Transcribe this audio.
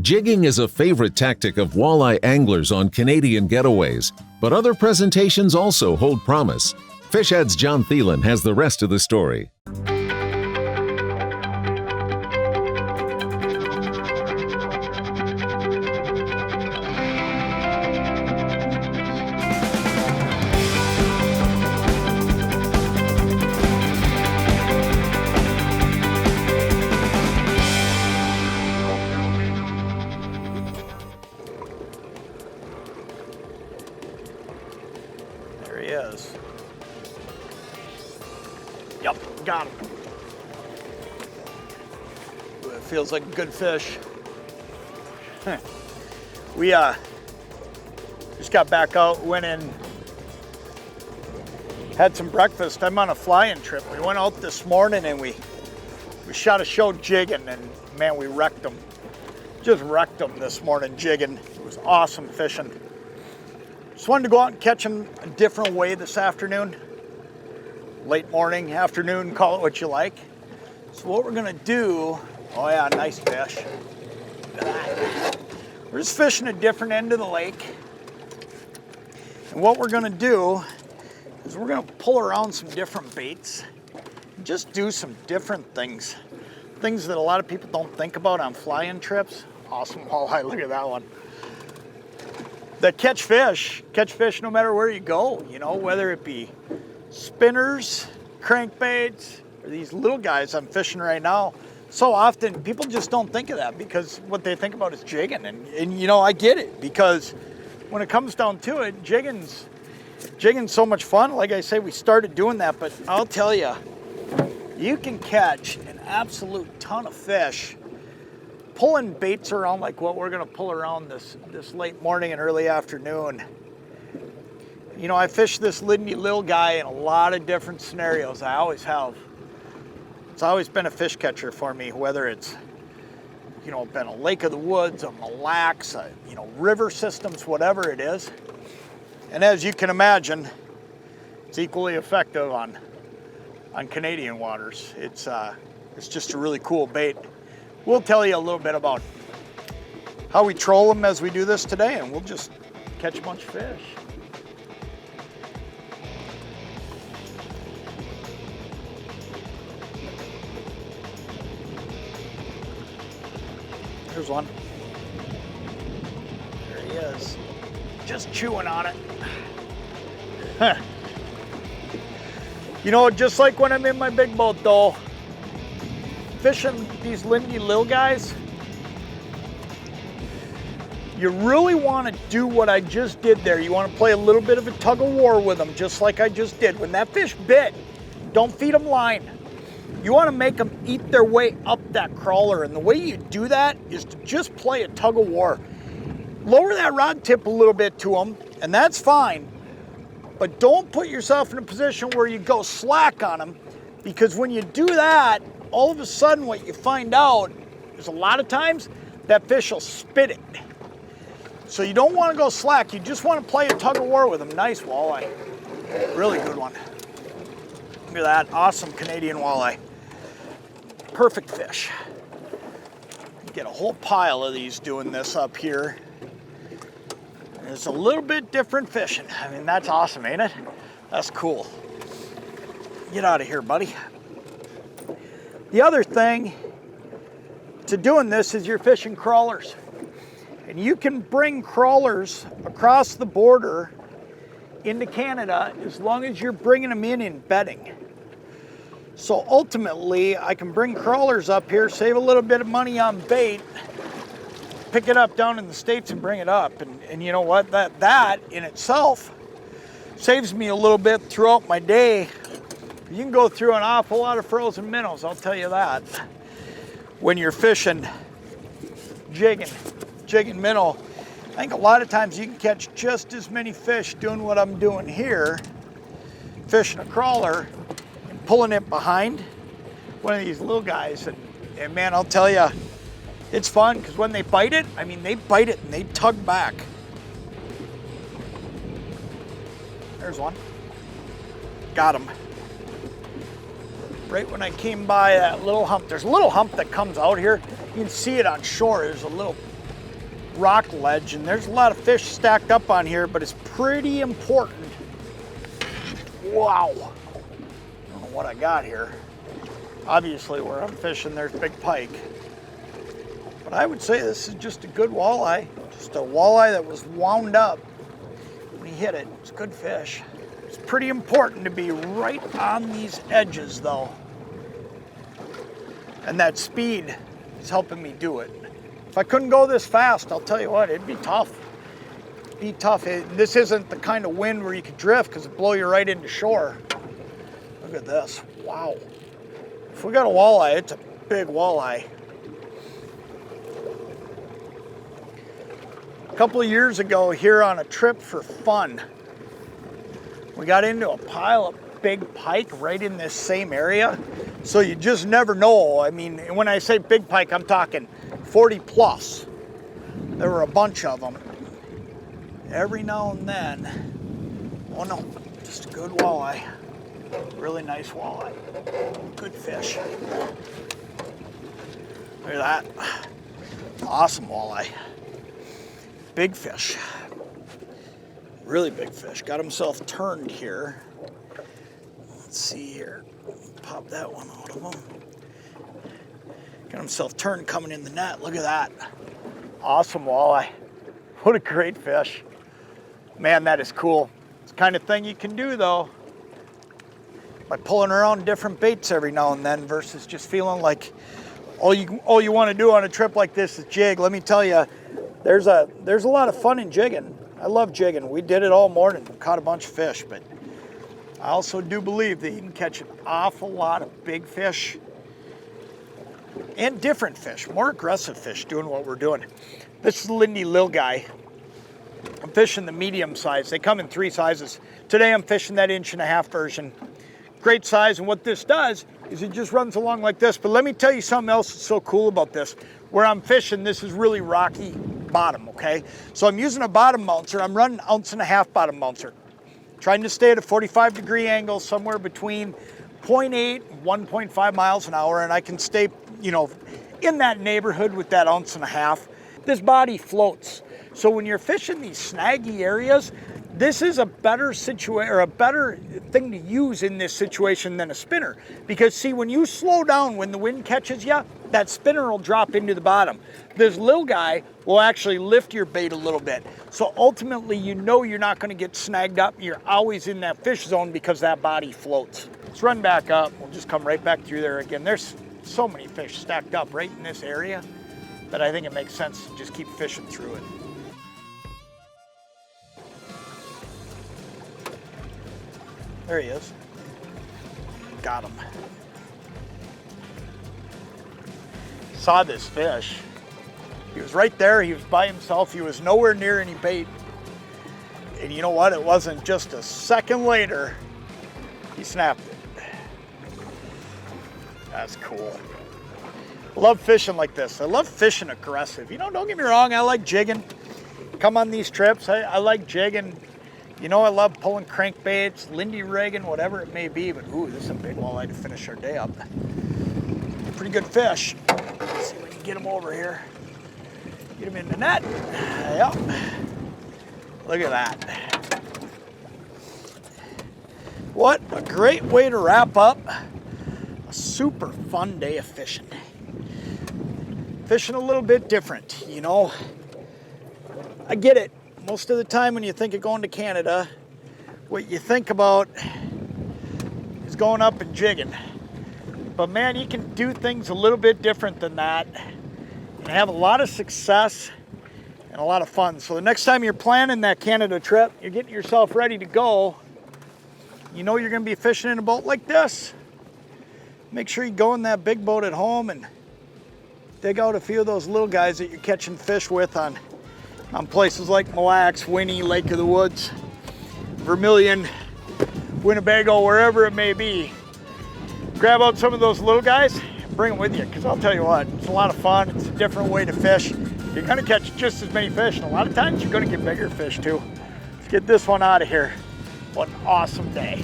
Jigging is a favorite tactic of walleye anglers on Canadian getaways, but other presentations also hold promise. Fishhead's Jon Thelen has the rest of the story. There he is. Yep, got him. Ooh, it feels like a good fish. We just got back out, went in, had some breakfast. I'm on a flying trip. We went out this morning and we shot a show jigging, and man, we wrecked them. Just wrecked them this morning jigging. It was awesome fishing. Just wanted to go out and catch them a different way this afternoon. Late morning, afternoon, call it what you like. So what we're gonna do, oh yeah, nice fish. Look at that. We're just fishing a different end of the lake. And what we're gonna do is we're gonna pull around some different baits and just do some different things. Things that a lot of people don't think about on fly-in trips. Awesome walleye, look at that one. That catch fish no matter where you go, you know, whether it be spinners, crankbaits, or these little guys I'm fishing right now. So often people just don't think of that because what they think about is jigging. And you know, I get it, because when it comes down to it, jigging's so much fun. Like I say, we started doing that, but I'll tell you, you can catch an absolute ton of fish pulling baits around like what we're gonna pull around this late morning and early afternoon. You know, I fish this Lindy Lil'Guy in a lot of different scenarios. I always have. It's always been a fish catcher for me, whether it's, you know, been a lake of the woods, a Mille Lacs, you know, river systems, whatever it is. And as you can imagine, it's equally effective on Canadian waters. It's just a really cool bait. We'll tell you a little bit about how we troll them as we do this today, and we'll just catch a bunch of fish. Here's one. There he is, just chewing on it. Huh. You know, just like when I'm in my big boat though, fishing these Lindy Lil'Guys, you really want to do what I just did there. You want to play a little bit of a tug of war with them, just like I just did. When that fish bit, don't feed them line. You want to make them eat their way up that crawler, and the way you do that is to just play a tug of war. Lower that rod tip a little bit to them, and that's fine, but don't put yourself in a position where you go slack on them, because when you do that, all of a sudden what you find out is a lot of times that fish will spit it. So you don't want to go slack, you just want to play a tug of war with them. Nice walleye, really good one. Look at that, awesome Canadian walleye. Perfect fish. Get a whole pile of these doing this up here. It's a little bit different fishing. I mean, that's awesome, ain't it? That's cool. Get out of here, buddy. The other thing to doing this is you're fishing crawlers. And you can bring crawlers across the border into Canada as long as you're bringing them in bedding. So ultimately, I can bring crawlers up here, save a little bit of money on bait, pick it up down in the States and bring it up. And you know what? That in itself saves me a little bit throughout my day. You can go through an awful lot of frozen minnows, I'll tell you that. When you're fishing, jigging minnow, I think a lot of times you can catch just as many fish doing what I'm doing here, fishing a crawler, pulling it behind one of these little guys, and man, I'll tell you, it's fun, because when they bite it, I mean, they bite it and they tug back. There's one. Got him. Right when I came by that little hump, there's a little hump that comes out here. You can see it on shore. There's a little rock ledge, and there's a lot of fish stacked up on here, but it's pretty important. Wow. I don't know what I got here. Obviously, where I'm fishing, there's big pike. But I would say this is just a good walleye. Just a walleye that was wound up when he hit it. It's good fish. It's pretty important to be right on these edges, though. And that speed is helping me do it. If I couldn't go this fast, I'll tell you what, it'd be tough. It'd be tough. This isn't the kind of wind where you could drift because it'd blow you right into shore. Look at this. Wow. If we got a walleye, it's a big walleye. A couple of years ago here on a trip for fun, we got into a pile of big pike right in this same area. So you just never know. I mean, when I say big pike, I'm talking 40 plus. There were a bunch of them. Every now and then, oh no, just a good walleye. Really nice walleye. Good fish. Look at that. Awesome walleye. Big fish. Really big fish. Got himself turned here. Let's see here. Pop that one out of him. Got himself turned coming in the net. Look at that. Awesome walleye. What a great fish. Man, that is cool. It's the kind of thing you can do though by pulling around different baits every now and then versus just feeling like all you want to do on a trip like this is jig. Let me tell you, there's a lot of fun in jigging. I love jigging. We did it all morning. Caught a bunch of fish, but I also do believe that you can catch an awful lot of big fish and different fish, more aggressive fish doing what we're doing. This is Lindy Lil'Guy. I'm fishing the medium size. They come in 3 sizes. Today I'm fishing that 1.5 inch version. Great size, and what this does is it just runs along like this. But let me tell you something else that's so cool about this. Where I'm fishing, this is really rocky bottom, okay? So I'm using a bottom mouncer. I'm running 1.5 ounce bottom mouncer. Trying to stay at a 45-degree angle somewhere between 0.8 and 1.5 miles an hour, and I can stay, in that neighborhood with that 1.5 ounce. This body floats. So when you're fishing these snaggy areas, this is a better situation, or a better thing to use in this situation than a spinner. Because see, when you slow down, when the wind catches you, that spinner will drop into the bottom. This little guy will actually lift your bait a little bit. So ultimately, you're not gonna get snagged up. You're always in that fish zone because that body floats. Let's run back up. We'll just come right back through there again. There's so many fish stacked up right in this area that I think it makes sense to just keep fishing through it. There he is. Got him. Saw this fish. He was right there. He was by himself. He was nowhere near any bait. And you know what? It wasn't just a second later, he snapped it. That's cool. I love fishing like this. I love fishing aggressive. Don't get me wrong. I like jigging. Come on these trips. I like jigging. I love pulling crankbaits, Lindy rigging, whatever it may be, but ooh, this is a big walleye to finish our day up. Pretty good fish. Let's see if we can get him over here. Get him in the net. Yep. Look at that. What a great way to wrap up a super fun day of fishing. Fishing a little bit different, I get it. Most of the time when you think of going to Canada, what you think about is going up and jigging. But man, you can do things a little bit different than that and have a lot of success and a lot of fun. So the next time you're planning that Canada trip, you're getting yourself ready to go, you're going to be fishing in a boat like this. Make sure you go in that big boat at home and dig out a few of those little guys that you're catching fish with on places like Mille Lacs, Winnie, Lake of the Woods, Vermilion, Winnebago, wherever it may be. Grab out some of those little guys, bring them with you, because I'll tell you what, it's a lot of fun. It's a different way to fish. You're going to catch just as many fish, and a lot of times you're going to get bigger fish too. Let's get this one out of here. What an awesome day.